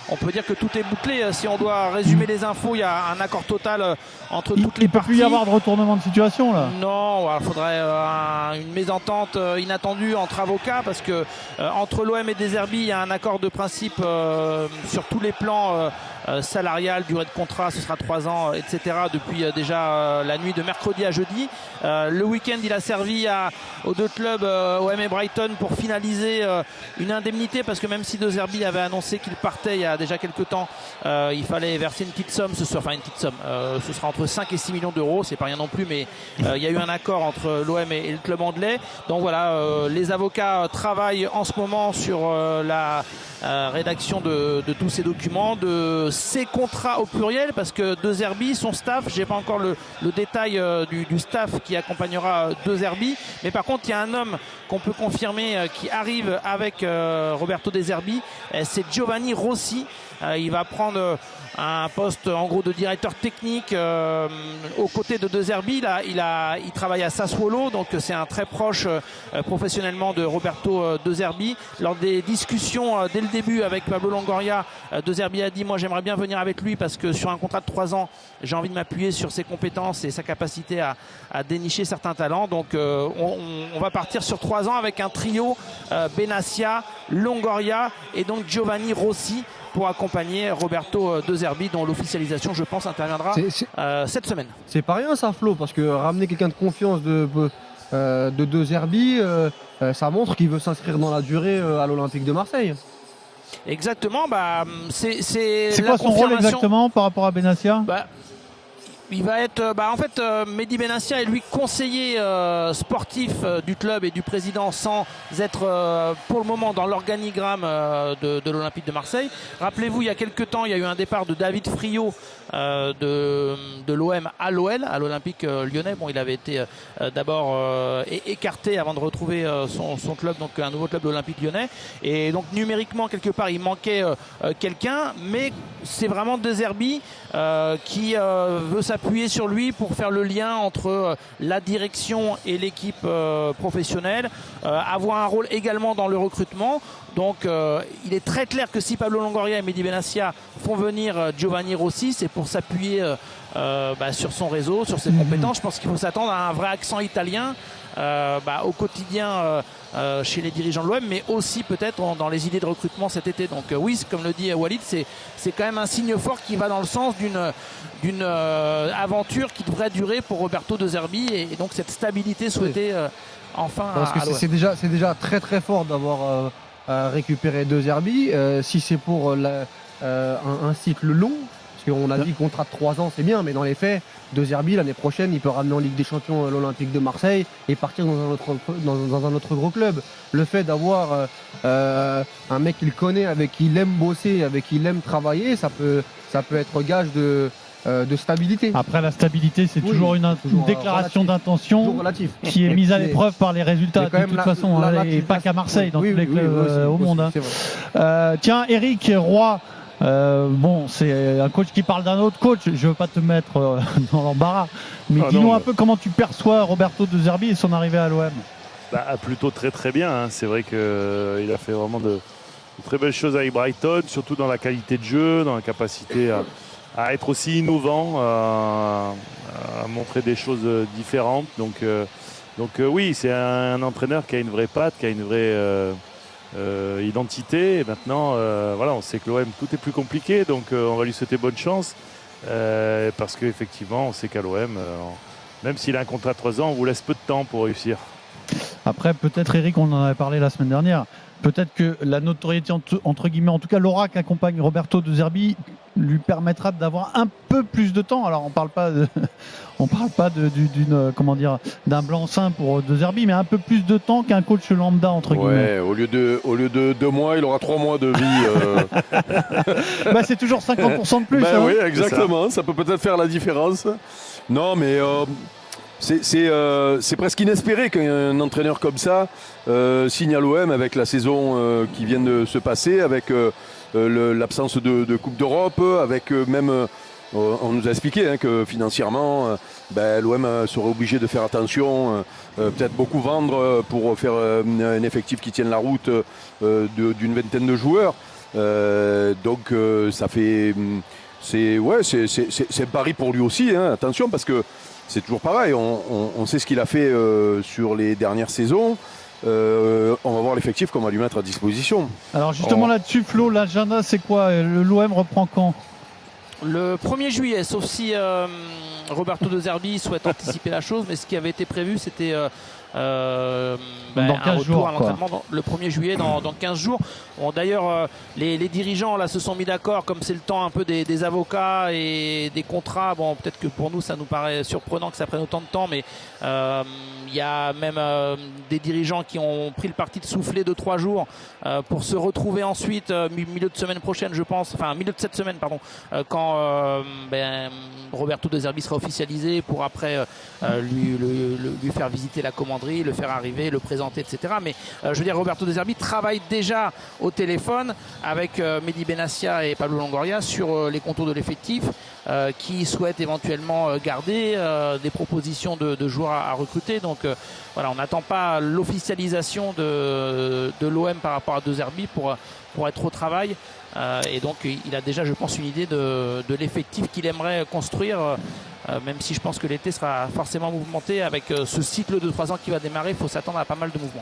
on peut dire que tout est bouclé. Si on doit résumer les infos, il y a un accord total entre toutes les parties. Il ne peut plus y avoir de retournement de situation là. Non, il faudrait une mésentente inattendue entre avocats parce que entre l'OM et Deserbi, il y a un accord de principe sur tous les plans salarial, durée de contrat, ce sera 3 ans, etc. depuis déjà la nuit de mercredi à jeudi. Le week-end, il a servi aux deux clubs, OM et Brighton, pour finaliser une indemnité parce que même si Deserbi avait annoncé qu'il partait il y a déjà quelques temps, il fallait verser une petite somme ce soir, enfin une petite somme, ce sera entre 5 et 6 millions d'euros, c'est pas rien non plus, mais il y a eu un accord entre l'OM et le club anglais. Donc voilà, les avocats travaillent en ce moment sur la rédaction de tous ces documents, de ces contrats au pluriel, parce que Deserbi, son staff, j'ai pas encore le détail du staff qui accompagnera Deserbi, mais par contre il y a un homme qu'on peut confirmer qui arrive avec Roberto Deserbi, c'est Giovanni Rossi. Il va prendre un poste en gros de directeur technique aux côtés de Deserbi. Il travaille à Sassuolo, donc c'est un très proche professionnellement de Roberto Deserbi. Lors des discussions dès le début avec Pablo Longoria, Deserbi a dit: moi j'aimerais bien venir avec lui parce que sur un contrat de 3 ans j'ai envie de m'appuyer sur ses compétences et sa capacité à dénicher certains talents. Donc on va partir sur 3 ans avec un trio Benassia, Longoria et donc Giovanni Rossi pour accompagner Roberto Deserbi, dont l'officialisation, je pense, interviendra cette semaine. C'est pas rien ça, Flo, parce que ramener quelqu'un de confiance de Deserbi, ça montre qu'il veut s'inscrire dans la durée à l'Olympique de Marseille. Exactement, c'est quoi son rôle exactement par rapport à Benassia? Il va être, en fait, Mehdi Benassia est lui conseiller sportif du club et du président sans être pour le moment dans l'organigramme de l'Olympique de Marseille. Rappelez-vous, il y a quelques temps, il y a eu un départ de David Friot de l'OM à l'OL, à l'Olympique lyonnais. Bon, il avait été d'abord écarté avant de retrouver son club, donc un nouveau club de l'Olympique lyonnais. Et donc numériquement, quelque part, il manquait quelqu'un, mais c'est vraiment Deserbi qui veut s'appuyer sur lui pour faire le lien entre la direction et l'équipe professionnelle, avoir un rôle également dans le recrutement. Donc il est très clair que si Pablo Longoria et Mehdi Benassia font venir Giovanni Rossi, c'est pour s'appuyer sur son réseau, sur ses compétences. Je pense qu'il faut s'attendre à un vrai accent italien au quotidien chez les dirigeants de l'OM, mais aussi peut-être dans les idées de recrutement cet été. Donc oui, comme le dit Walid, c'est quand même un signe fort qui va dans le sens d'une aventure qui devrait durer pour Roberto Deserbi et donc cette stabilité souhaitée enfin parce que c'est déjà très très fort d'avoir récupéré Deserbi. Si c'est pour un cycle long, parce qu'on a dit contrat de 3 ans, c'est bien, mais dans les faits, Deserbi l'année prochaine, il peut ramener en Ligue des Champions l'Olympique de Marseille et partir dans un autre gros club. Le fait d'avoir un mec qu'il connaît, avec qui il aime bosser, avec qui il aime travailler, ça peut être gage de stabilité. Après, la stabilité, c'est toujours une déclaration d'intention qui est mise à l'épreuve par les résultats de toute façon, et pas qu'à Marseille, dans tous les clubs au monde. Tiens, Eric Roy, c'est un coach qui parle d'un autre coach. Je ne veux pas te mettre dans l'embarras, mais dis-nous un peu comment tu perçois Roberto Deserbi et son arrivée à l'OM. Plutôt très très bien, hein. C'est vrai qu'il a fait vraiment de très belles choses avec Brighton, surtout dans la qualité de jeu, dans la capacité à être aussi innovant, à montrer des choses différentes. Donc oui, c'est un entraîneur qui a une vraie patte, qui a une vraie identité. Et maintenant, on sait que l'OM, tout est plus compliqué, donc on va lui souhaiter bonne chance, parce qu'effectivement, on sait qu'à l'OM, même s'il a un contrat de 3 ans, on vous laisse peu de temps pour réussir. Après, peut-être, Eric, on en avait parlé la semaine dernière, peut-être que la notoriété, entre guillemets, en tout cas l'aura qu'accompagne Roberto Deserbi, lui permettra d'avoir un peu plus de temps. Alors on parle pas d'un blanc-seing pour Deserbi, mais un peu plus de temps qu'un coach lambda, entre guillemets. Au lieu de 2 mois, il aura 3 mois de vie. C'est toujours 50% de plus. Oui, exactement. Ça peut peut-être faire la différence. Non, mais c'est presque inespéré qu'un entraîneur comme ça signe à l'OM avec la saison qui vient de se passer, avec l'absence de Coupe d'Europe, avec même, on nous a expliqué que financièrement, l'OM serait obligé de faire attention, peut-être beaucoup vendre pour faire un effectif qui tienne la route d'une vingtaine de joueurs. Donc ça fait... C'est un pari pour lui aussi, hein, attention, parce que c'est toujours pareil. On sait ce qu'il a fait sur les dernières saisons. On va voir l'effectif qu'on va lui mettre à disposition. Alors justement là-dessus, Flo, l'agenda c'est quoi? L'OM reprend quand? Le 1er juillet, sauf si Roberto De Zerbi souhaite anticiper la chose, mais ce qui avait été prévu, c'était dans 15 un retour jours, à l'entraînement le 1er juillet, dans 15 jours. Bon, d'ailleurs, les dirigeants là se sont mis d'accord, comme c'est le temps un peu des avocats et des contrats. Bon, peut-être que pour nous, ça nous paraît surprenant que ça prenne autant de temps, mais il y a même des dirigeants qui ont pris le parti de souffler 2-3 jours pour se retrouver ensuite milieu de semaine prochaine, je pense, enfin milieu de cette semaine, pardon, quand Roberto De Zerbi sera officialisé pour après lui faire visiter la commanderie, le faire arriver, le présenter, etc. Mais je veux dire, Roberto De Zerbi travaille déjà au téléphone avec Mehdi Benassia et Pablo Longoria sur les contours de l'effectif, qui souhaitent éventuellement garder des propositions de joueurs à recruter. Donc voilà, on n'attend pas l'officialisation de l'OM par rapport à De Zerbi pour être au travail. Et donc il a déjà, je pense, une idée de l'effectif qu'il aimerait construire, même si je pense que l'été sera forcément mouvementé avec ce cycle de 3 ans qui va démarrer. Il faut s'attendre à pas mal de mouvements.